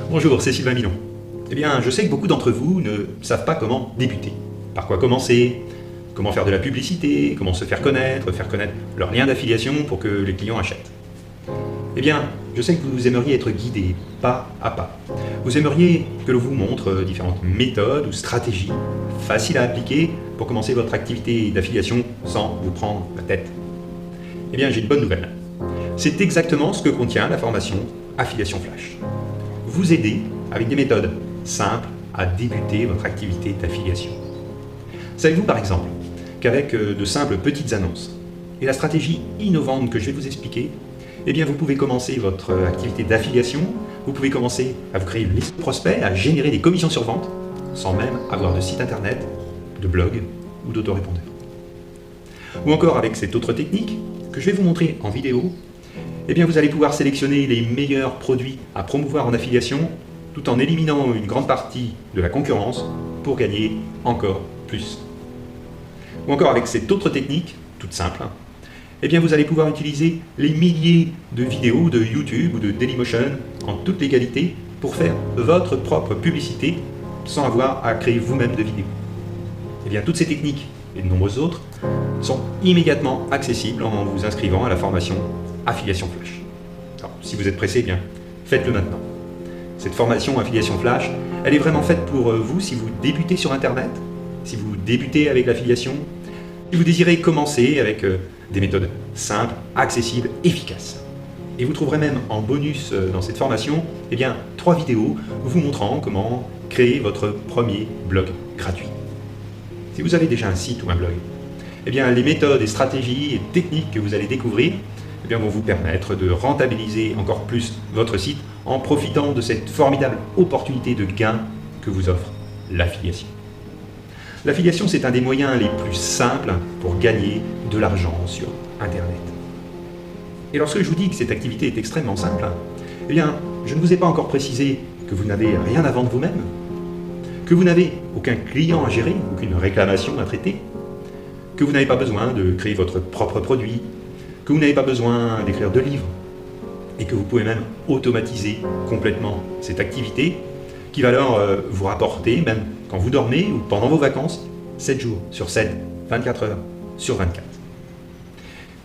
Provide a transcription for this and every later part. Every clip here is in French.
Bonjour, c'est Sylvain Milon. Eh bien, je sais que beaucoup d'entre vous ne savent pas comment débuter. Par quoi commencer? Comment faire de la publicité? Comment se faire connaître leur lien d'affiliation pour que les clients achètent? Eh bien, je sais que vous aimeriez être guidé pas à pas. Vous aimeriez que l'on vous montre différentes méthodes ou stratégies faciles à appliquer pour commencer votre activité d'affiliation sans vous prendre la tête. Eh bien, j'ai une bonne nouvelle. C'est exactement ce que contient la formation Affiliation Flash. Vous aider avec des méthodes simples à débuter votre activité d'affiliation. Savez-vous par exemple qu'avec de simples petites annonces et la stratégie innovante que je vais vous expliquer, eh bien vous pouvez commencer votre activité d'affiliation, vous pouvez commencer à vous créer une liste de prospects, à générer des commissions sur vente, sans même avoir de site internet, de blog ou d'autorépondeur. Ou encore avec cette autre technique que je vais vous montrer en vidéo, eh bien vous allez pouvoir sélectionner les meilleurs produits à promouvoir en affiliation tout en éliminant une grande partie de la concurrence pour gagner encore plus. Ou encore avec cette autre technique, toute simple, eh bien vous allez pouvoir utiliser les milliers de vidéos de YouTube ou de Dailymotion en toute légalité pour faire votre propre publicité sans avoir à créer vous-même de vidéos. Eh bien toutes ces techniques et de nombreuses autres sont immédiatement accessibles en vous inscrivant à la formation Affiliation Flash. Alors, si vous êtes pressé, eh bien faites-le maintenant. Cette formation Affiliation Flash, elle est vraiment faite pour vous si vous débutez sur Internet, si vous débutez avec l'affiliation, si vous désirez commencer avec des méthodes simples, accessibles, efficaces. Et vous trouverez même en bonus dans cette formation, eh bien 3 vidéos vous montrant comment créer votre premier blog gratuit. Si vous avez déjà un site ou un blog, eh bien les méthodes et stratégies et techniques que vous allez découvrir eh bien, vont vous permettre de rentabiliser encore plus votre site en profitant de cette formidable opportunité de gain que vous offre l'affiliation. L'affiliation, c'est un des moyens les plus simples pour gagner de l'argent sur Internet. Et lorsque je vous dis que cette activité est extrêmement simple, eh bien, je ne vous ai pas encore précisé que vous n'avez rien à vendre vous-même, que vous n'avez aucun client à gérer, aucune réclamation à traiter, que vous n'avez pas besoin de créer votre propre produit, que vous n'avez pas besoin d'écrire de livres, et que vous pouvez même automatiser complètement cette activité qui va alors vous rapporter, même quand vous dormez ou pendant vos vacances, 7 jours sur 7, 24 heures sur 24.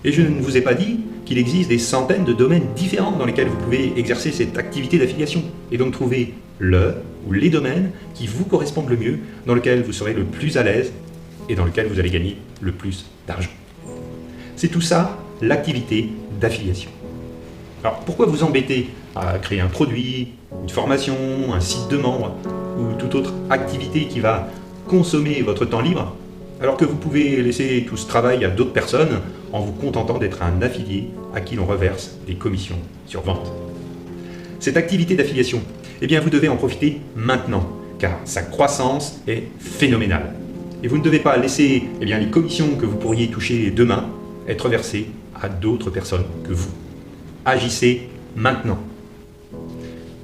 Et je ne vous ai pas dit qu'il existe des centaines de domaines différents dans lesquels vous pouvez exercer cette activité d'affiliation et donc trouver le ou les domaines qui vous correspondent le mieux, dans lesquels vous serez le plus à l'aise et dans lesquels vous allez gagner le plus d'argent. C'est tout ça, l'activité d'affiliation. Alors pourquoi vous embêter à créer un produit, une formation, un site de membre ou toute autre activité qui va consommer votre temps libre, alors que vous pouvez laisser tout ce travail à d'autres personnes en vous contentant d'être un affilié à qui l'on reverse des commissions sur vente. Cette activité d'affiliation, eh bien vous devez en profiter maintenant, car sa croissance est phénoménale. Et vous ne devez pas laisser les commissions que vous pourriez toucher demain être versées à d'autres personnes que vous. Agissez maintenant.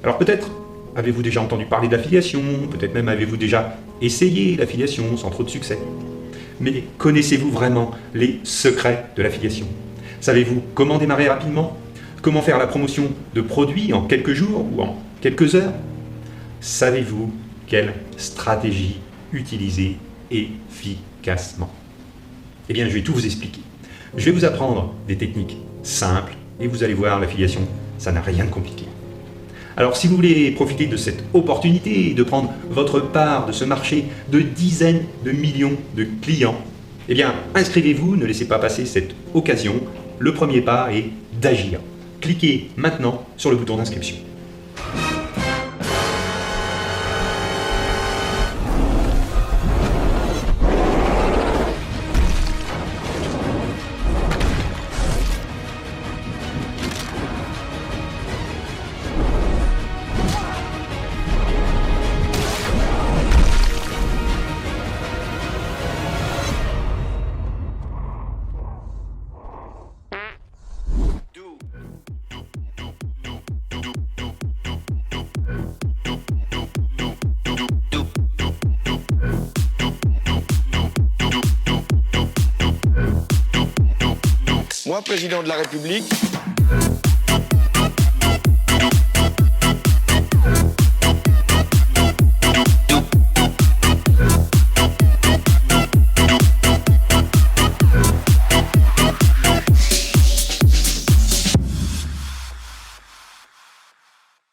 Alors peut-être avez-vous déjà entendu parler d'affiliation, peut-être même avez-vous déjà essayé l'affiliation sans trop de succès. Mais connaissez-vous vraiment les secrets de l'affiliation? Savez-vous comment démarrer rapidement? Comment faire la promotion de produits en quelques jours ou en quelques heures? Savez-vous quelle stratégie utiliser efficacement? Eh bien, je vais tout vous expliquer. Je vais vous apprendre des techniques simples et vous allez voir, l'affiliation, ça n'a rien de compliqué. Alors si vous voulez profiter de cette opportunité et de prendre votre part de ce marché de dizaines de millions de clients, eh bien inscrivez-vous, ne laissez pas passer cette occasion. Le premier pas est d'agir. Cliquez maintenant sur le bouton d'inscription. Moi, président de la République,